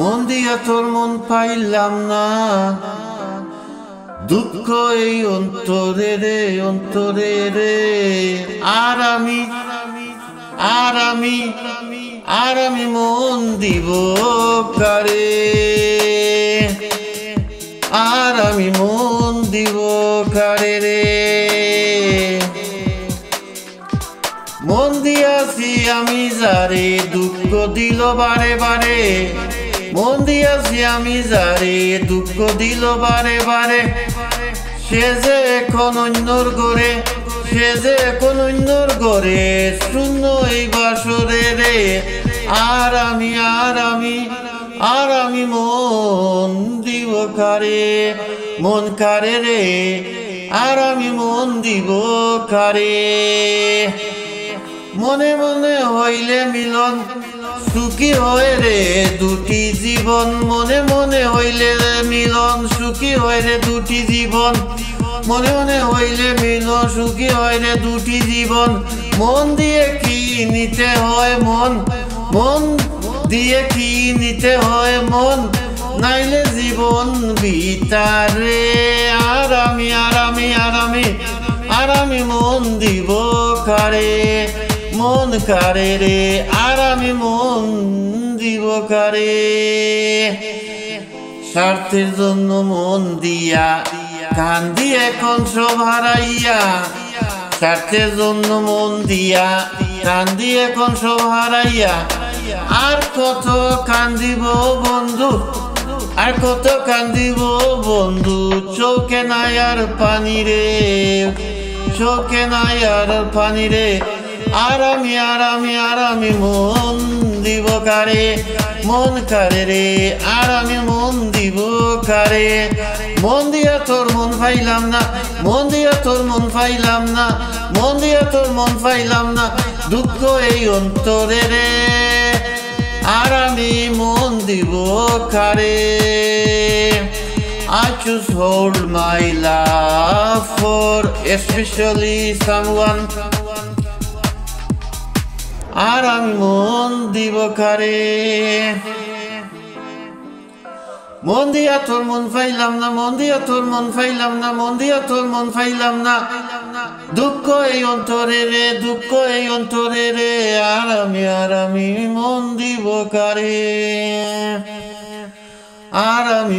মন দিয়া তোর মন পাইলাম না, দুঃখ এই অন্তরে রে, অন্তরে রে। আর আমি মন দিব কারে, আর আমি মন দিব কারে রে। মন দিয়াছি আমি যারে, দুঃখ দিল বারে বারে। মন দিয়াছি আমি যারে, দুঃখ দিল বারে বারে। সে যে এখন অন্যর গড়ে, সে যে এখন অন্যর গড়ে, শূন্য এই বাসরে রে। আর আমি মন দিব কারে, মন কারে রে। আর আমি মন দিব কারে। মনে মনে হইলে মিলন, সুখী হয় রে দুটি জীবন। মনে মনে হইলে মিলন, সুখী হয় রে দুটি জীবন। মনে মনে হইলে মিলন, সুখী হয় রে দুটি জীবন। মন দিয়ে কি নিতে হয় মন, মন দিয়ে কি নিতে হয় মন, নাইলে জীবন বিতারে। আর আমি মন দিব কারে, মন কারে রে। আর আমি মন দিব কারে। স্বার্থের জন্য মন দিয়া কান্দি এখন সব হারাইয়া। স্বার্থের জন্য মন দিয়া কান্দি এখন সব হারাইয়া। আর কত কান্দিব বন্ধু, আর কত কান্দিব বন্ধু, চোখে নাই আর পানি রে, চোখে নাই আর পানি রে। আর আমি মন দিব কারে, মন কারে রে। আর আমি মন দিব কারে। মন দিয়া তোর মন পাইলাম না, মন দিয়া তোর মন পাইলাম না, মন দিয়া তোর মন পাইলাম না, দুঃখ এই অন্তরে রে। আর আমি মন দিব কারে। I choose hold my love for especially someone. আর আমি মন দিব কারে। মন দিয়া তোর মন পাইলাম না, মন দিয়া তোর মন পাইলাম না, মন দিয়া তোর মন পাইলাম না, দুঃখ এই অন্তরে রে, দুঃখ এই অন্তরে রে। আর আমি মন দিব কারে। আর আমি